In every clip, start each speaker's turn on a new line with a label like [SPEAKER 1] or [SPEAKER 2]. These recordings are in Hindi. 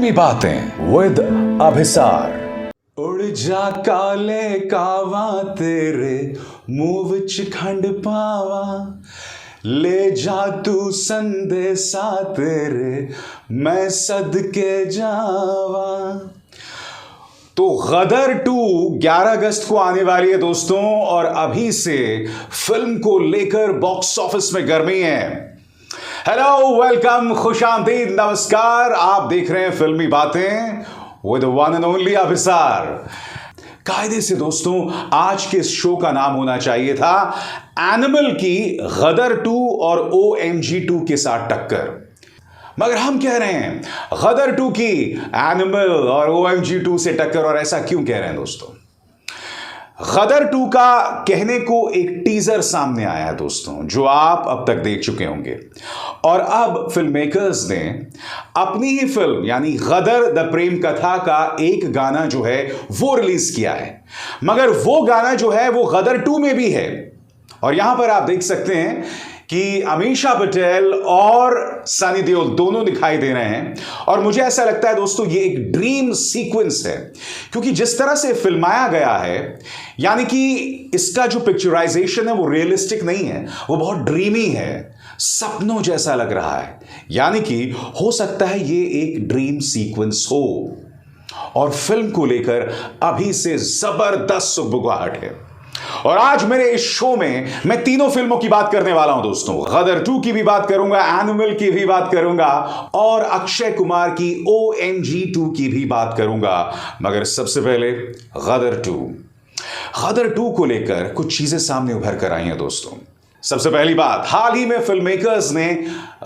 [SPEAKER 1] फिल्मी बातें विद अभिसार। उड़ जा काले कावा तेरे मुंह विच खंड पावा, ले जा तू संदेशा तेरे मैं सदके जावा। तो गदर 2 11 अगस्त को आने वाली है दोस्तों, और अभी से फिल्म को लेकर बॉक्स ऑफिस में गर्मी है। हेलो, वेलकम, खुशामदीद, नमस्कार। आप देख रहे हैं फिल्मी बातें विद वन एंड ओनली अभिसार। कायदे से दोस्तों आज के इस शो का नाम होना चाहिए था एनिमल की गदर 2 और OMG 2 के साथ टक्कर, मगर हम कह रहे हैं गदर 2 की एनिमल और OMG 2 से टक्कर। और ऐसा क्यों कह रहे हैं दोस्तों? गदर 2 का कहने को एक टीजर सामने आया है दोस्तों, जो आप अब तक देख चुके होंगे। और अब फिल्म मेकर्स ने अपनी ही फिल्म यानी गदर द प्रेम कथा का एक गाना जो है वो रिलीज किया है, मगर वो गाना जो है वो गदर 2 में भी है। और यहां पर आप देख सकते हैं कि अमीषा पटेल और सनी देओल दोनों दिखाई दे रहे हैं। और मुझे ऐसा लगता है दोस्तों ये एक ड्रीम सीक्वेंस है, क्योंकि जिस तरह से फिल्माया गया है, यानी कि इसका जो पिक्चराइजेशन है वो रियलिस्टिक नहीं है, वो बहुत ड्रीमी है, सपनों जैसा लग रहा है। यानी कि हो सकता है ये एक ड्रीम सीक्वेंस हो। और फिल्म को लेकर अभी से जबरदस्त सुगबुगाहट है। और आज मेरे इस शो में मैं तीनों फिल्मों की बात करने वाला हूं दोस्तों। गदर 2 की भी बात करूंगा, एनिमल की भी बात करूंगा, और अक्षय कुमार की OMG 2 की भी बात करूंगा। मगर सबसे पहले गदर 2। गदर 2 को लेकर कुछ चीजें सामने उभर कर आई हैं दोस्तों। सबसे पहली बात, हाल ही में फिल्म मेकर्स ने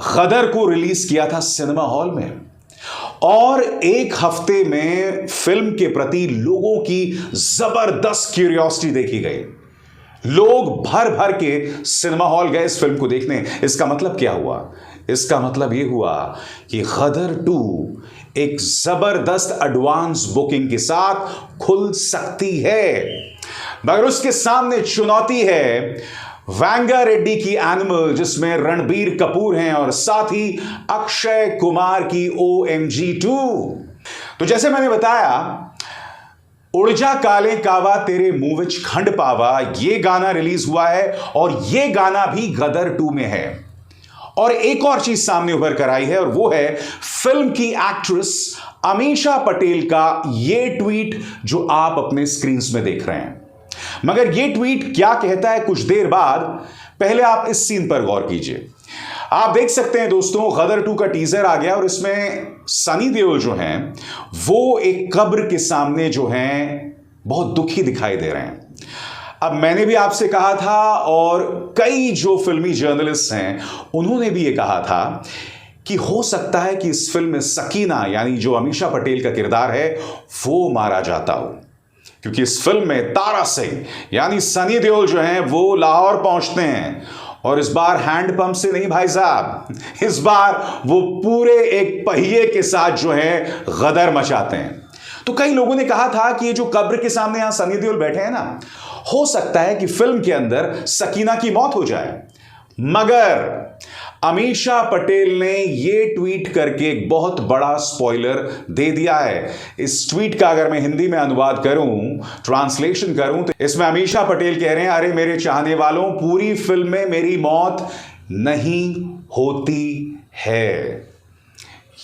[SPEAKER 1] गदर को रिलीज किया था सिनेमा हॉल में, और एक हफ्ते में फिल्म के प्रति लोगों की जबरदस्त क्यूरियोसिटी देखी गई। लोग भर भर के सिनेमा हॉल गए इस फिल्म को देखने। इसका मतलब क्या हुआ? इसका मतलब यह हुआ कि गदर 2 एक जबरदस्त एडवांस बुकिंग के साथ खुल सकती है, मगर उसके सामने चुनौती है वांगा रेड्डी की एनिमल, जिसमें रणबीर कपूर हैं, और साथ ही अक्षय कुमार की OMG 2। तो जैसे मैंने बताया, उड़ जा काले कावा तेरे मुंह विच खंड पावा, ये गाना रिलीज हुआ है, और ये गाना भी गदर 2 में है। और एक और चीज सामने उभर कर आई है, और वो है फिल्म की एक्ट्रेस अमीषा पटेल का ये ट्वीट जो आप अपने स्क्रीन में देख रहे हैं। मगर ये ट्वीट क्या कहता है कुछ देर बाद, पहले आप इस सीन पर गौर कीजिए। आप देख सकते हैं दोस्तों, गदर 2 का टीजर आ गया, और इसमें सनी देओल जो हैं वो एक कब्र के सामने जो हैं बहुत दुखी दिखाई दे रहे हैं। अब मैंने भी आपसे कहा था, और कई जो फिल्मी जर्नलिस्ट हैं उन्होंने भी ये कहा था कि हो सकता है कि इस फिल्म में सकीना यानी जो अमीषा पटेल का किरदार है वो मारा जाता हो, क्योंकि इस फिल्म में तारा सिंह यानी सनी देओल जो हैं वो लाहौर पहुंचते हैं, और इस बार हैंडपंप से नहीं भाई साहब, इस बार वो पूरे एक पहिए के साथ जो है गदर मचाते हैं। तो कई लोगों ने कहा था कि ये जो कब्र के सामने यहां सनी देओल बैठे हैं ना, हो सकता है कि फिल्म के अंदर सकीना की मौत हो जाए। मगर अमीषा पटेल ने यह ट्वीट करके एक बहुत बड़ा स्पॉइलर दे दिया है। इस ट्वीट का अगर मैं हिंदी में अनुवाद करूं, ट्रांसलेशन करूं, तो इसमें अमीषा पटेल कह रहे हैं, अरे मेरे चाहने वालों, पूरी फिल्म में मेरी मौत नहीं होती है।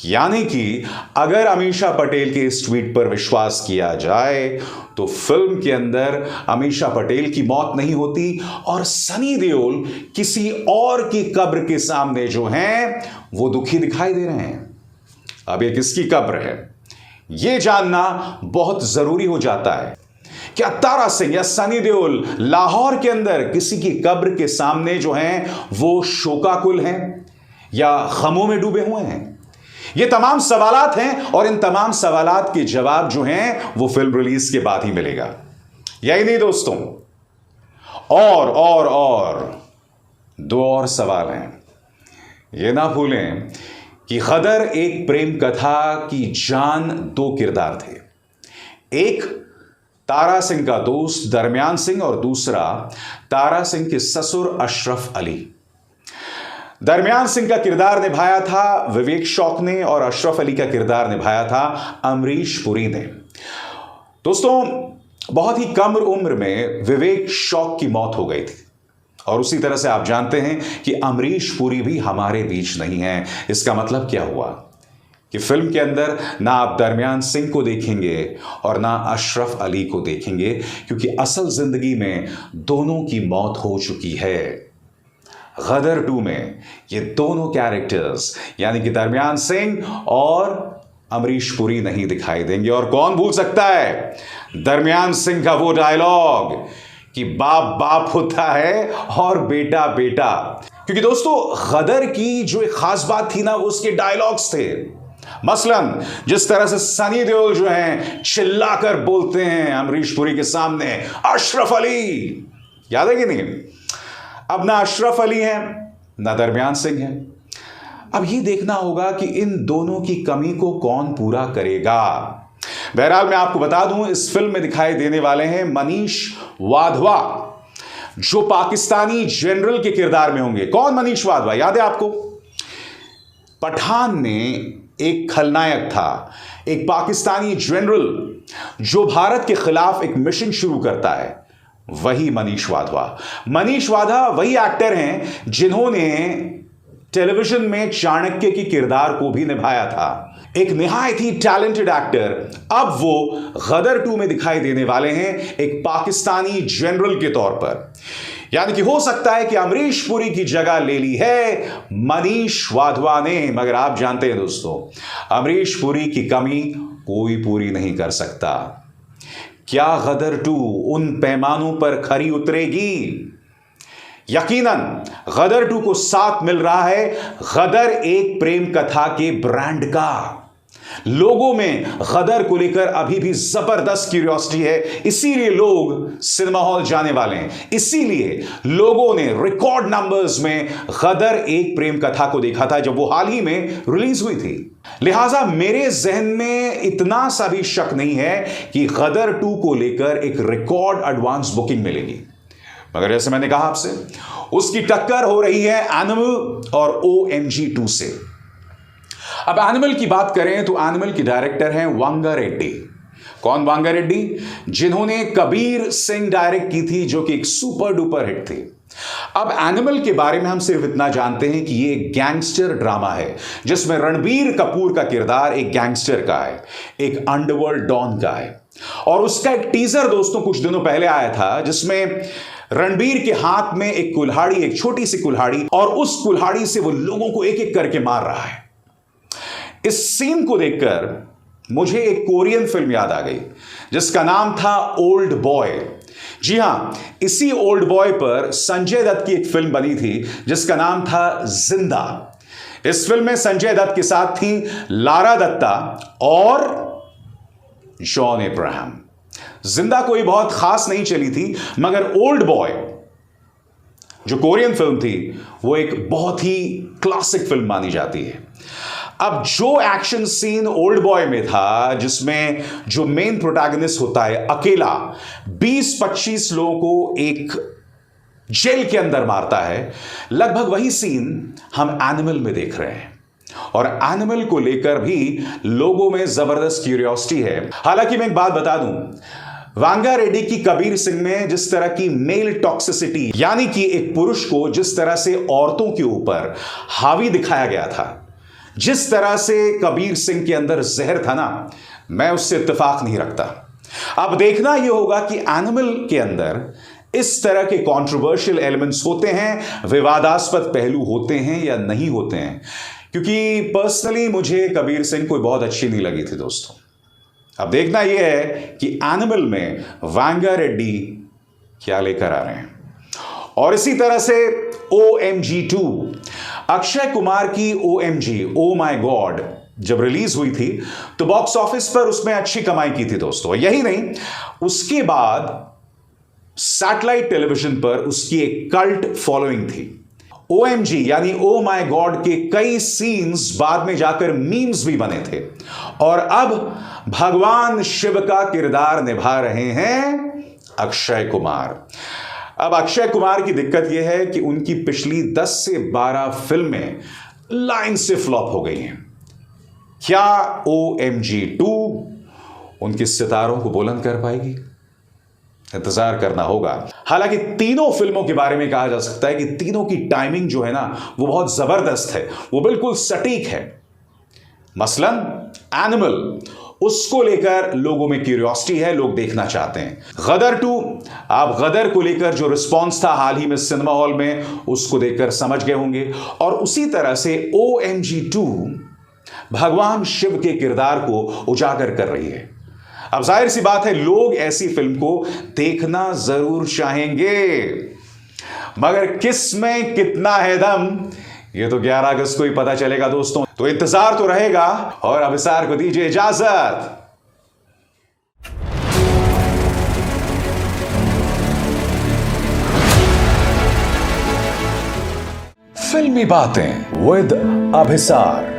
[SPEAKER 1] यानी कि अगर अमीषा पटेल के इस ट्वीट पर विश्वास किया जाए तो फिल्म के अंदर अमीषा पटेल की मौत नहीं होती, और सनी देओल किसी और की कब्र के सामने जो हैं वो दुखी दिखाई दे रहे हैं। अब ये किसकी कब्र है ये जानना बहुत जरूरी हो जाता है। क्या तारा सिंह या सनी देओल लाहौर के अंदर किसी की कब्र के सामने जो हैं वो शोकाकुल हैं या गमों में डूबे हुए हैं? ये तमाम सवालात हैं, और इन तमाम सवालात के जवाब जो हैं वो फिल्म रिलीज के बाद ही मिलेगा। यही नहीं दोस्तों, और 2 और सवाल हैं। ये ना भूलें कि गदर एक प्रेम कथा की जान 2 किरदार थे। एक तारा सिंह का दोस्त दरमियान सिंह, और दूसरा तारा सिंह के ससुर अशरफ अली। दरमियान सिंह का किरदार निभाया था विवेक शौक ने और अशरफ अली का किरदार निभाया था अमरीश पुरी ने। दोस्तों, बहुत ही कम उम्र में विवेक शौक की मौत हो गई थी और उसी तरह से आप जानते हैं कि अमरीश पुरी भी हमारे बीच नहीं है। इसका मतलब क्या हुआ कि फिल्म के अंदर ना आप दरमियान सिंह को देखेंगे और ना अशरफ अली को देखेंगे, क्योंकि असल जिंदगी में दोनों की मौत हो चुकी है। गदर 2 में ये दोनों कैरेक्टर्स यानी कि दरमियान सिंह और अमरीश पुरी नहीं दिखाई देंगे। और कौन भूल सकता है दरमियान सिंह का वो डायलॉग कि बाप बाप होता है और बेटा बेटा। क्योंकि दोस्तों, गदर की जो एक खास बात थी ना, वो उसके डायलॉग्स थे। मसलन जिस तरह से सनी देओल जो हैं चिल्लाकर बोलते हैं अमरीश पुरी के सामने, अशरफ अली, याद है कि नहीं? अब ना अशरफ अली हैं ना दरमियान सिंह हैं। अब ये देखना होगा कि इन दोनों की कमी को कौन पूरा करेगा। बहरहाल मैं आपको बता दूं, इस फिल्म में दिखाई देने वाले हैं मनीष वाधवा, जो पाकिस्तानी जनरल के किरदार में होंगे। कौन मनीष वाधवा? याद है आपको? पठान में एक खलनायक था, एक पाकिस्तानी जनरल जो भारत के खिलाफ एक मिशन शुरू करता है, वही मनीष वाधवा। मनीष वाधवा वही एक्टर हैं जिन्होंने टेलीविजन में चाणक्य की किरदार को भी निभाया था। एक निहायत ही टैलेंटेड एक्टर अब वो गदर 2 में दिखाई देने वाले हैं एक पाकिस्तानी जनरल के तौर पर। यानी कि हो सकता है कि अमरीश पुरी की जगह ले ली है मनीष वाधवा ने, मगर आप जानते हैं दोस्तों, अमरीश पुरी की कमी कोई पूरी नहीं कर सकता। क्या गदर 2 उन पैमानों पर खरी उतरेगी? यकीनन गदर 2 को साथ मिल रहा है गदर एक प्रेम कथा के ब्रांड का। लोगों में गदर को लेकर अभी भी जबरदस्त क्यूरियोसिटी है, इसीलिए लोग सिनेमा हॉल जाने वाले हैं। इसीलिए लोगों ने रिकॉर्ड नंबर्स में गदर एक प्रेम कथा को देखा था जब वो हाल ही में रिलीज हुई थी। लिहाजा मेरे जहन में इतना सा भी शक नहीं है कि गदर 2 को लेकर एक रिकॉर्ड एडवांस बुकिंग मिलेगी। मगर जैसे मैंने कहा आपसे, उसकी टक्कर हो रही है एनिमल और OMG 2 से। अब एनिमल की बात करें तो एनिमल की डायरेक्टर हैं वांगा रेड्डी। कौन वांगा रेड्डी? जिन्होंने कबीर सिंह डायरेक्ट की थी, जो कि एक सुपर डुपर हिट थी। अब एनिमल के बारे में हम सिर्फ इतना जानते हैं कि ये एक गैंगस्टर ड्रामा है जिसमें रणबीर कपूर का किरदार एक गैंगस्टर का है, एक अंडरवर्ल्ड डॉन का है। और उसका एक टीजर दोस्तों कुछ दिनों पहले आया था, जिसमें रणबीर के हाथ में एक कुल्हाड़ी, एक छोटी सी कुल्हाड़ी, और उस कुल्हाड़ी से वो लोगों को एक एक करके मार रहा है। इस सीन को देखकर मुझे एक कोरियन फिल्म याद आ गई जिसका नाम था ओल्ड बॉय। जी हां, इसी ओल्ड बॉय पर संजय दत्त की एक फिल्म बनी थी जिसका नाम था जिंदा। इस फिल्म में संजय दत्त के साथ थी लारा दत्ता और जॉन अब्राहम। जिंदा कोई बहुत खास नहीं चली थी, मगर ओल्ड बॉय जो कोरियन फिल्म थी वो एक बहुत ही क्लासिक फिल्म मानी जाती है। अब जो एक्शन सीन ओल्ड बॉय में था, जिसमें जो मेन प्रोटैगनिस्ट होता है अकेला 20-25 लोगों को एक जेल के अंदर मारता है, लगभग वही सीन हम एनिमल में देख रहे हैं। और एनिमल को लेकर भी लोगों में जबरदस्त क्यूरियोसिटी है। हालांकि मैं एक बात बता दूं, वांगा रेड्डी की कबीर सिंह में जिस तरह की मेल टॉक्सिसिटी, यानी कि एक पुरुष को जिस तरह से औरतों के ऊपर हावी दिखाया गया था, जिस तरह से कबीर सिंह के अंदर जहर था ना, मैं उससे इत्तेफाक नहीं रखता। अब देखना यह होगा कि एनिमल के अंदर इस तरह के कंट्रोवर्शियल एलिमेंट्स होते हैं, विवादास्पद पहलू होते हैं या नहीं होते हैं। क्योंकि पर्सनली मुझे कबीर सिंह कोई बहुत अच्छी नहीं लगी थी दोस्तों। अब देखना यह है कि एनिमल में वांगा रेड्डी क्या लेकर आ रहे हैं। और इसी तरह से OMG 2, अक्षय कुमार की OMG, ओ माय गॉड, जब रिलीज हुई थी तो बॉक्स ऑफिस पर उसमें अच्छी कमाई की थी दोस्तों। यही नहीं, उसके बाद सैटेलाइट टेलीविजन पर उसकी एक कल्ट फॉलोइंग थी। OMG यानी ओ माय गॉड के कई सीन्स बाद में जाकर मीम्स भी बने थे। और अब भगवान शिव का किरदार निभा रहे हैं अक्षय कुमार। अब अक्षय कुमार की दिक्कत यह है कि उनकी पिछली 10 से 12 फिल्में लाइन से फ्लॉप हो गई हैं। क्या OMG 2 उनके सितारों को बुलंद कर पाएगी? इंतजार करना होगा। हालांकि तीनों फिल्मों के बारे में कहा जा सकता है कि तीनों की टाइमिंग जो है ना, वो बहुत जबरदस्त है, वो बिल्कुल सटीक है। मसलन एनिमल, उसको लेकर लोगों में क्यूरियोसिटी है, लोग देखना चाहते हैं। गदर 2, आप गदर को लेकर जो रिस्पॉन्स था हाल ही में सिनेमा हॉल में, उसको देखकर समझ गए होंगे। और उसी तरह से OMG 2 भगवान शिव के किरदार को उजागर कर रही है। अब जाहिर सी बात है, लोग ऐसी फिल्म को देखना जरूर चाहेंगे, मगर किस में कितना है दम, ये तो 11 अगस्त को ही पता चलेगा दोस्तों। तो इंतजार तो रहेगा, और अभिसार को दीजिए इजाजत। फिल्मी बातें विद अभिसार।